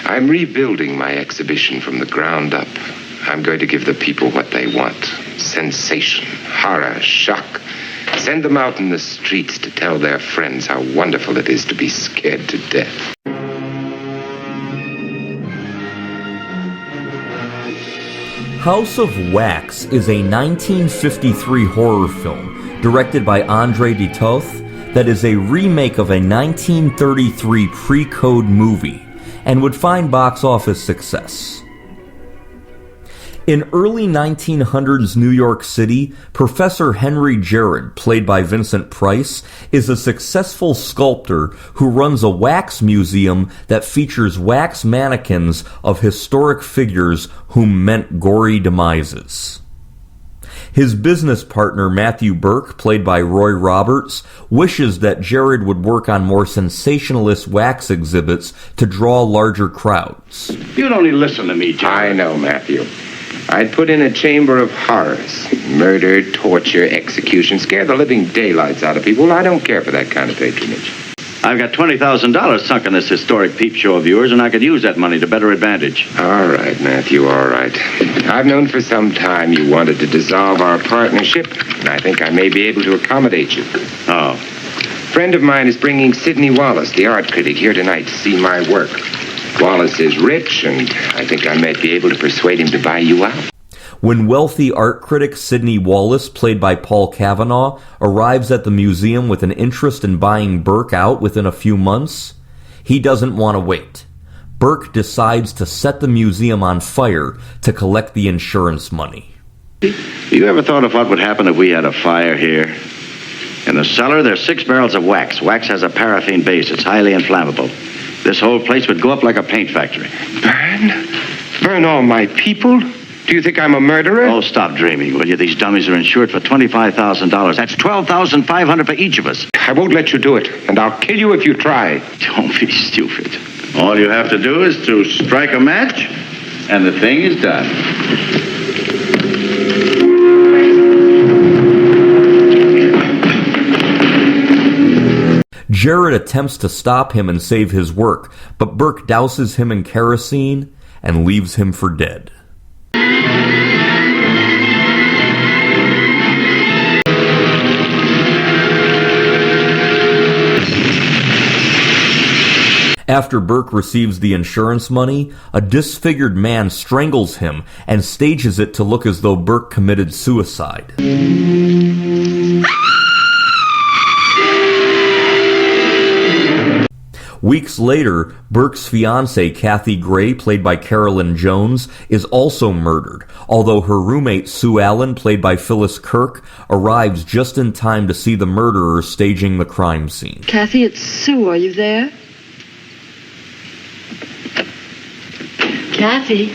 I'm rebuilding my exhibition from the ground up. I'm going to give the people what they want. Sensation, horror, shock. Send them out in the streets to tell their friends how wonderful it is to be scared to death. House of Wax is a 1953 horror film directed by André de Toth that is a remake of a 1933 pre-code movie and would find box office success. In early 1900s New York City, Professor Henry Jared, played by Vincent Price, is a successful sculptor who runs a wax museum that features wax mannequins of historic figures whom meant gory demises. His business partner, Matthew Burke, played by Roy Roberts, wishes that Jared would work on more sensationalist wax exhibits to draw larger crowds. You'd only listen to me, Jared. I know, Matthew. I'd put in a chamber of horrors. Murder, torture, execution, scare the living daylights out of people. Well, I don't care for that kind of patronage. I've got $20,000 sunk in this historic peep show of yours, and I could use that money to better advantage. All right, Matthew, all right. I've known for some time you wanted to dissolve our partnership, and I think I may be able to accommodate you. Oh. A friend of mine is bringing Sidney Wallace, the art critic, here tonight to see my work. Wallace is rich, and I think I might be able to persuade him to buy you out. When wealthy art critic Sidney Wallace, played by Paul Cavanaugh, arrives at the museum with an interest in buying Burke out within a few months, he doesn't want to wait. Burke decides to set the museum on fire to collect the insurance money. You ever thought of what would happen if we had a fire here? In the cellar, there's 6 barrels of wax. Wax has a paraffin base. It's highly inflammable. This whole place would go up like a paint factory. Burn? Burn all my people? Do you think I'm a murderer? Oh, stop dreaming, will you? These dummies are insured for $25,000. That's $12,500 for each of us. I won't let you do it, and I'll kill you if you try. Don't be stupid. All you have to do is to strike a match, and the thing is done. Jared attempts to stop him and save his work, but Burke douses him in kerosene and leaves him for dead. After Burke receives the insurance money, a disfigured man strangles him and stages it to look as though Burke committed suicide. Weeks later, Burke's fiancée, Kathy Gray, played by Carolyn Jones, is also murdered, although her roommate, Sue Allen, played by Phyllis Kirk, arrives just in time to see the murderer staging the crime scene. Kathy, it's Sue. Are you there? Kathy?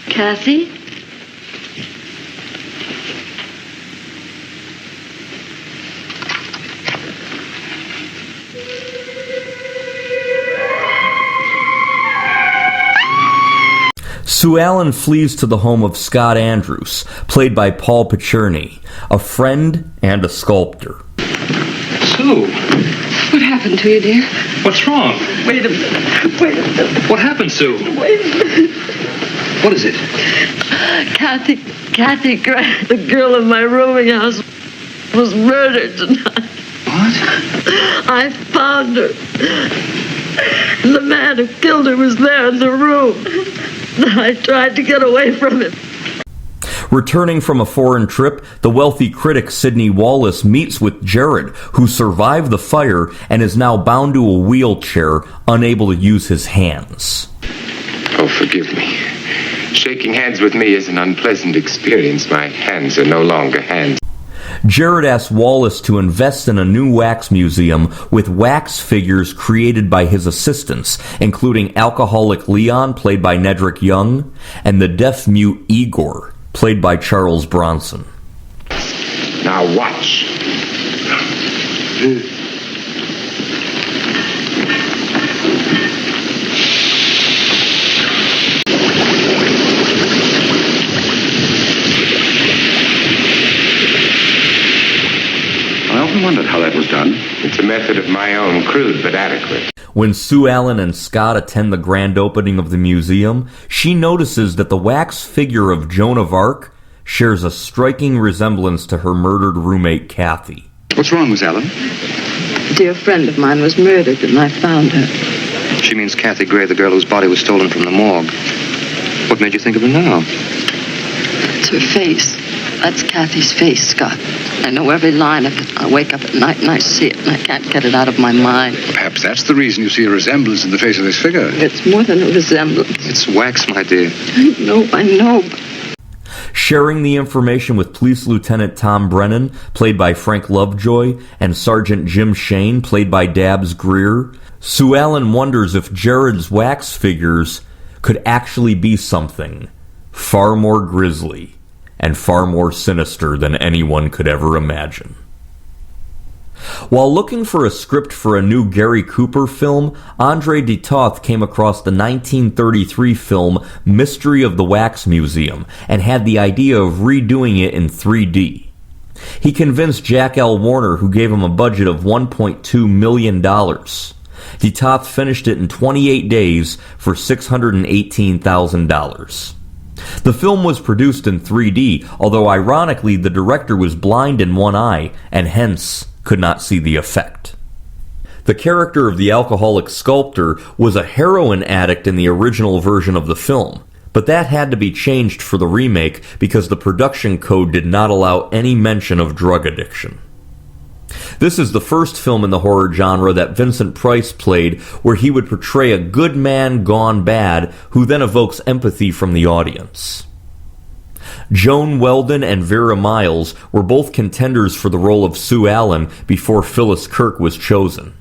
Kathy? Sue Allen flees to the home of Scott Andrews, played by Paul Picerni, a friend and a sculptor. Sue, What happened to you, dear? what's wrong? Wait a minute. Wait a minute. What happened, Sue? Wait a minute. What is it? Kathy Gray, the girl in my rooming house, was murdered tonight. What? I found her. The man who killed her was there in the room. I tried to get away from him. Returning from a foreign trip, the wealthy critic Sidney Wallace meets with Jared, who survived the fire and is now bound to a wheelchair, unable to use his hands. Oh, forgive me. Shaking hands with me is an unpleasant experience. My hands are no longer hands. Jared asks Wallace to invest in a new wax museum with wax figures created by his assistants, including alcoholic Leon, played by Nedrick Young, and the deaf-mute Igor, played by Charles Bronson. Now watch. often wondered how that was done. It's a method of my own, crude but adequate. When Sue Allen and Scott attend the grand opening of the museum, she notices that the wax figure of Joan of Arc shares a striking resemblance to her murdered roommate, Kathy. What's wrong, Miss Allen? A dear friend of mine was murdered, and I found her. She means Kathy Gray, the girl whose body was stolen from the morgue. What made you think of her now? It's her face. That's Kathy's face, Scott. I know every line of it. I wake up at night and I see it, and I can't get it out of my mind. Perhaps that's the reason you see a resemblance in the face of this figure. It's more than a resemblance. It's wax, my dear. I know. Sharing the information with Police Lieutenant Tom Brennan, played by Frank Lovejoy, and Sergeant Jim Shane, played by Dabbs Greer, Sue Allen wonders if Jared's wax figures could actually be something far more grisly and far more sinister than anyone could ever imagine. While looking for a script for a new Gary Cooper film, Andre de Toth came across the 1933 film Mystery of the Wax Museum and had the idea of redoing it in 3D. He convinced Jack L. Warner, who gave him a budget of $1.2 million. De Toth finished it in 28 days for $618,000. The film was produced in 3D, although ironically the director was blind in one eye and hence could not see the effect. The character of the alcoholic sculptor was a heroin addict in the original version of the film, but that had to be changed for the remake because the production code did not allow any mention of drug addiction. This is the first film in the horror genre that Vincent Price played where he would portray a good man gone bad who then evokes empathy from the audience. Joan Weldon and Vera Miles were both contenders for the role of Sue Allen before Phyllis Kirk was chosen.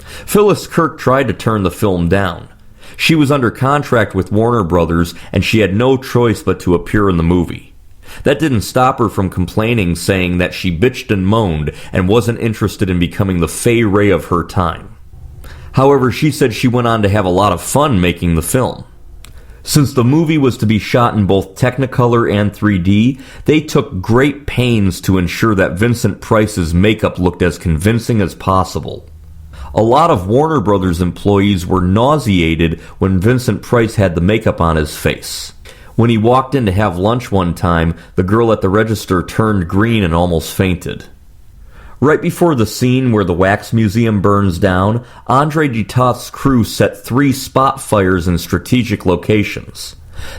Phyllis Kirk tried to turn the film down. She was under contract with Warner Brothers and she had no choice but to appear in the movie. That didn't stop her from complaining, saying that she bitched and moaned and wasn't interested in becoming the Fay Wray of her time. However, she said she went on to have a lot of fun making the film. Since the movie was to be shot in both Technicolor and 3D, they took great pains to ensure that Vincent Price's makeup looked as convincing as possible. A lot of Warner Brothers employees were nauseated when Vincent Price had the makeup on his face. When he walked in to have lunch one time, the girl at the register turned green and almost fainted. Right before the scene where the wax museum burns down, Andre de Toth's crew set 3 spot fires in strategic locations.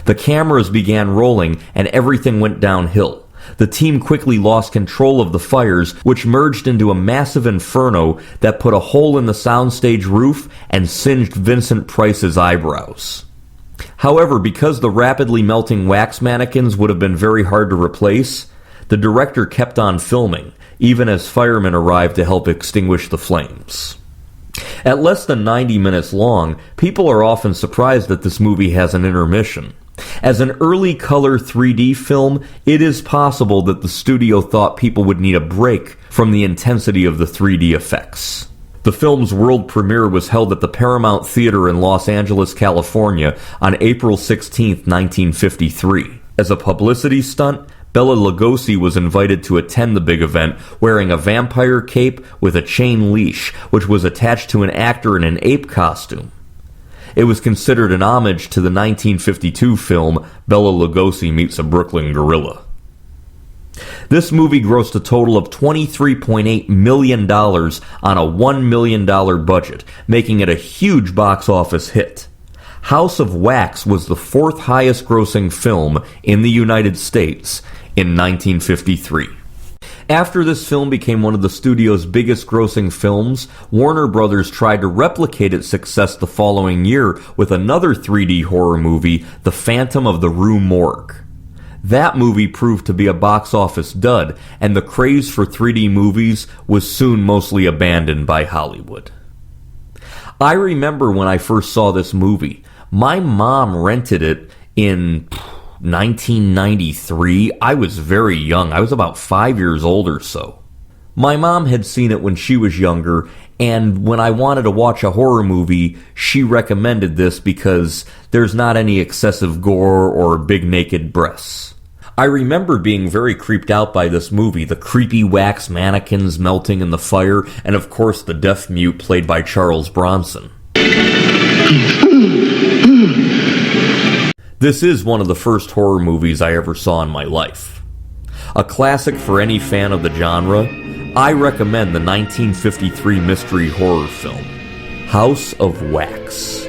The cameras began rolling and everything went downhill. The team quickly lost control of the fires, which merged into a massive inferno that put a hole in the soundstage roof and singed Vincent Price's eyebrows. However, because the rapidly melting wax mannequins would have been very hard to replace, the director kept on filming, even as firemen arrived to help extinguish the flames. At less than 90 minutes long, people are often surprised that this movie has an intermission. As an early color 3D film, it is possible that the studio thought people would need a break from the intensity of the 3D effects. The film's world premiere was held at the Paramount Theater in Los Angeles, California on April 16, 1953. As a publicity stunt, Bela Lugosi was invited to attend the big event wearing a vampire cape with a chain leash, which was attached to an actor in an ape costume. It was considered an homage to the 1952 film Bela Lugosi Meets a Brooklyn Gorilla. This movie grossed a total of $23.8 million on a $1 million budget, making it a huge box office hit. House of Wax was the 4th highest grossing film in the United States in 1953. After this film became one of the studio's biggest grossing films, Warner Brothers tried to replicate its success the following year with another 3D horror movie, The Phantom of the Rue Morgue. That movie proved to be a box office dud, and the craze for 3D movies was soon mostly abandoned by Hollywood. I remember when I first saw this movie. My mom rented it in 1993. I was very young. I was about 5 years old or so. My mom had seen it when she was younger, and when I wanted to watch a horror movie, she recommended this because there's not any excessive gore or big naked breasts. I remember being very creeped out by this movie, the creepy wax mannequins melting in the fire, and of course the deaf mute played by Charles Bronson. This is one of the first horror movies I ever saw in my life. A classic for any fan of the genre, I recommend the 1953 mystery horror film, House of Wax.